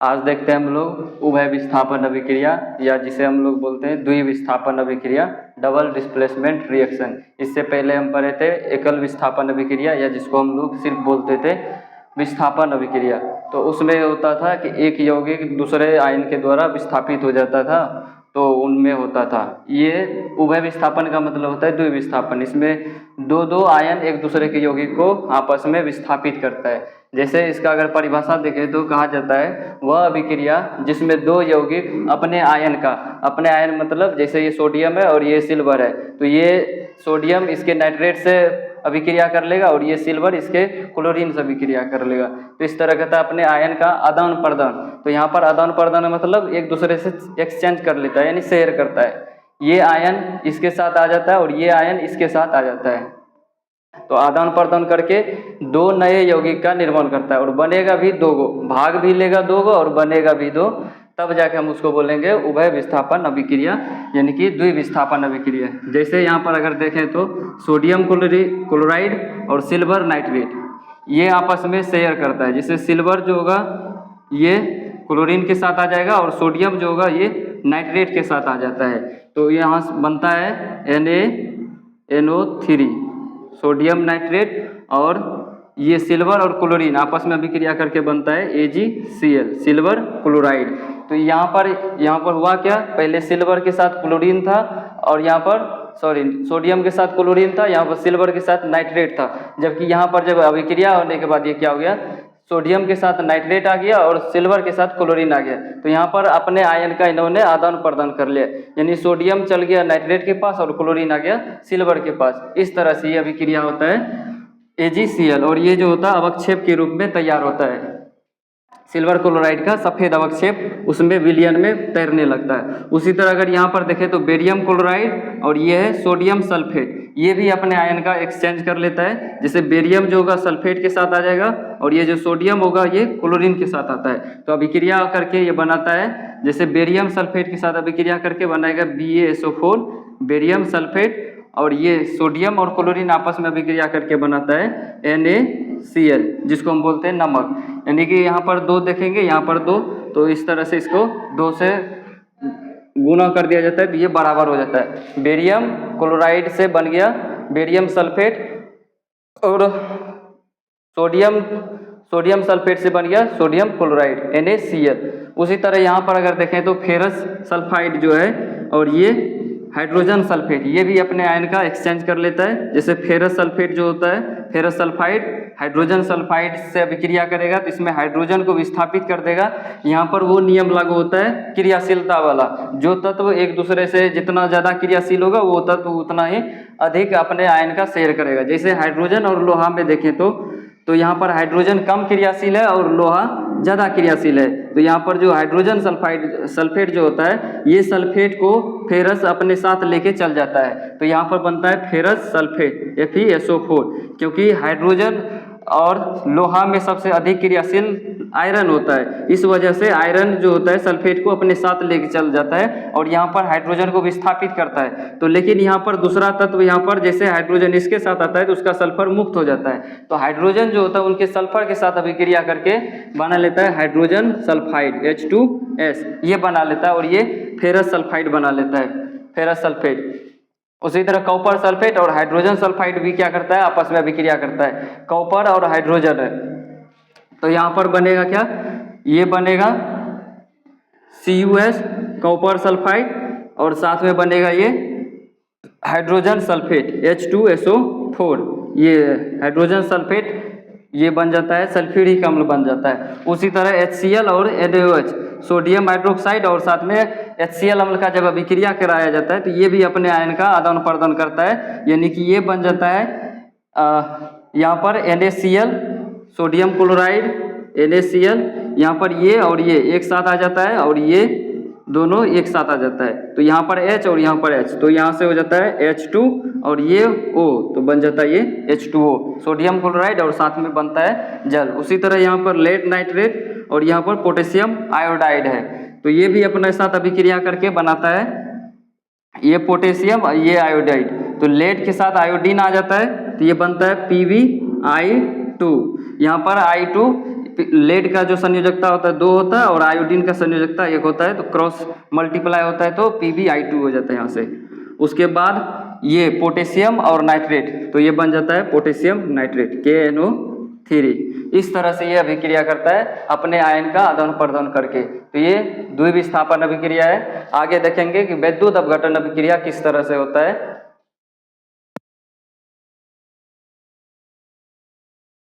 आज देखते हैं हम लोग उभय विस्थापन अभिक्रिया या जिसे हम लोग बोलते हैं द्विविस्थापन अभिक्रिया, डबल डिस्प्लेसमेंट रिएक्शन। इससे पहले हम पढ़े थे एकल विस्थापन अभिक्रिया या जिसको हम लोग सिर्फ बोलते थे विस्थापन अभिक्रिया। तो उसमें होता था कि एक यौगिक दूसरे आयन के द्वारा विस्थापित हो जाता था, तो उनमें होता था। ये उभय विस्थापन का मतलब होता है द्विविस्थापन। इसमें दो दो आयन एक दूसरे के यौगिक को आपस में विस्थापित करता है। जैसे इसका अगर परिभाषा देखें तो कहा जाता है वह अभिक्रिया जिसमें दो यौगिक अपने आयन मतलब जैसे ये सोडियम है और ये सिल्वर है, तो ये सोडियम इसके नाइट्रेट से अभिक्रिया कर लेगा और ये सिल्वर इसके क्लोरीन से अभिक्रिया कर लेगा। तो इस तरह कहता है अपने आयन का आदान प्रदान। तो यहाँ पर आदान प्रदान मतलब एक दूसरे से एक्सचेंज कर लेता है, यानी शेयर करता है। ये आयन इसके साथ आ जाता है और ये आयन इसके साथ आ जाता है, तो आदान प्रदान करके दो नए यौगिक का निर्माण करता है और बनेगा भी दो गो, भाग भी लेगा दो गो और बनेगा भी दो। तब जाके हम उसको बोलेंगे उभय विस्थापन अभिक्रिया यानी कि द्विविस्थापन अभिक्रिया। जैसे यहाँ पर अगर देखें तो सोडियम क्लोराइड और सिल्वर नाइट्रेट ये आपस में शेयर करता है। जैसे सिल्वर जो होगा ये क्लोरीन के साथ आ जाएगा और सोडियम जो होगा ये नाइट्रेट के साथ आ जाता है। तो यहाँ बनता है NaNO3 सोडियम नाइट्रेट, और ये सिल्वर और क्लोरीन आपस में अभिक्रिया करके बनता है AgCl सिल्वर क्लोराइड। तो यहाँ पर हुआ क्या, पहले सिल्वर के साथ क्लोरीन था और यहाँ पर सोडियम के साथ क्लोरीन था, यहाँ पर सिल्वर के साथ नाइट्रेट था। जबकि यहाँ पर जब अभिक्रिया होने के बाद ये क्या हो गया, सोडियम के साथ नाइट्रेट आ गया और सिल्वर के साथ क्लोरीन आ गया। तो यहाँ पर अपने आयन का इन्होंने आदान प्रदान कर लिया, यानी सोडियम चल गया नाइट्रेट के पास और क्लोरीन आ गया सिल्वर के पास। इस तरह से ये अभिक्रिया होता है AgCl, और ये जो होता है अवक्षेप के रूप में तैयार होता है। सिल्वर क्लोराइड का सफ़ेद अवक्षेप उसमें विलयन में तैरने लगता है। उसी तरह अगर यहाँ पर देखें तो बेरियम क्लोराइड और ये है सोडियम सल्फेट, ये भी अपने आयन का एक्सचेंज कर लेता है। जैसे बेरियम जो होगा सल्फेट के साथ आ जाएगा और ये जो सोडियम होगा ये क्लोरीन के साथ आता है। तो अभिक्रिया करके ये बनाता है, जैसे बेरियम सल्फेट के साथ अभिक्रिया करके बनाएगा BaSO4 बेरियम सल्फेट, और ये सोडियम और क्लोरीन आपस में अभिक्रिया करके बनाता है NaCl जिसको हम बोलते हैं नमक। यानी कि यहाँ पर दो देखेंगे, यहाँ पर दो, तो इस तरह से इसको दो से गुना कर दिया जाता है तो ये बराबर हो जाता है। बेरियम क्लोराइड से बन गया बेरियम सल्फेट और सोडियम सल्फेट से बन गया सोडियम क्लोराइड NaCl। उसी तरह यहाँ पर अगर देखें तो फेरस सल्फाइड जो है और ये हाइड्रोजन सल्फेट, ये भी अपने आयन का एक्सचेंज कर लेता है। जैसे फेरस सल्फेट जो होता है, फेरस सल्फाइड हाइड्रोजन सल्फाइड से अभिक्रिया करेगा तो इसमें हाइड्रोजन को विस्थापित कर देगा। यहाँ पर वो नियम लागू होता है क्रियाशीलता वाला, जो तत्व एक दूसरे से जितना ज़्यादा क्रियाशील होगा वो तत्व उतना ही अधिक अपने आयन का शेयर करेगा। जैसे हाइड्रोजन और लोहा में देखें तो यहाँ पर हाइड्रोजन कम क्रियाशील है और लोहा ज़्यादा क्रियाशील है। तो यहाँ पर जो हाइड्रोजन सल्फेट जो होता है, ये सल्फेट को फेरस अपने साथ लेके चल जाता है, तो यहाँ पर बनता है फेरस सल्फेट FeSO4। क्योंकि हाइड्रोजन और लोहा में सबसे अधिक क्रियाशील आयरन होता है, इस वजह से आयरन जो होता है सल्फेट को अपने साथ लेके चल जाता है और यहाँ पर हाइड्रोजन को विस्थापित करता है। तो लेकिन यहाँ पर दूसरा तत्व, यहाँ पर जैसे हाइड्रोजन इसके साथ आता है तो उसका सल्फर मुक्त हो जाता है, तो हाइड्रोजन जो होता है उनके सल्फर के साथ अभिक्रिया करके बना लेता है हाइड्रोजन सल्फाइड H2S, ये बना लेता है और ये फेरस सल्फाइड बना लेता है, फेरस सल्फेट। उसी तरह कॉपर सल्फेट और हाइड्रोजन सल्फाइड भी क्या करता है, आपस में अभिक्रिया करता है, कॉपर और हाइड्रोजन है। तो यहाँ पर बनेगा क्या, ये बनेगा CuS कॉपर सल्फाइड और साथ में बनेगा ये हाइड्रोजन सल्फेट H2SO4, ये हाइड्रोजन सल्फेट ये बन जाता है सल्फ्यूरिक अम्ल बन जाता है। उसी तरह HCl और NaOH सोडियम हाइड्रोक्साइड और साथ में HCl अम्ल का जब अभिक्रिया कराया जाता है तो ये भी अपने आयन का आदान प्रदान करता है, यानी कि ये बन जाता है यहाँ पर NaCl सोडियम क्लोराइड NaCl, यहाँ पर ये और ये एक साथ आ जाता है और ये दोनों एक साथ आ जाता है, तो यहाँ पर H और यहाँ पर H, तो यहाँ से हो जाता है H2 और ये O, तो बन जाता है ये H2O सोडियम क्लोराइड और साथ में बनता है जल। उसी तरह यहाँ पर लेड नाइट्रेट और यहाँ पर पोटेशियम आयोडाइड है, तो ये भी अपने साथ अभिक्रिया करके बनाता है ये पोटेशियम ये आयोडाइड। तो लेड के साथ आयोडीन आ जाता है तो ये बनता है PbI2, यहाँ पर I2 लेड का जो संयोजकता होता है 2 होता है और आयोडीन का संयोजकता 1 होता है, तो क्रॉस मल्टीप्लाई होता है तो PbI2 हो जाता है यहाँ से। उसके बाद ये पोटेशियम और नाइट्रेट, तो ये बन जाता है पोटेशियम नाइट्रेट KNO3। इस तरह से ये अभिक्रिया करता है अपने आयन का आदान प्रदान करके। तो ये द्विविस्थापन अभिक्रिया है। आगे देखेंगे कि वैद्युत अपघटन अभिक्रिया किस तरह से होता है।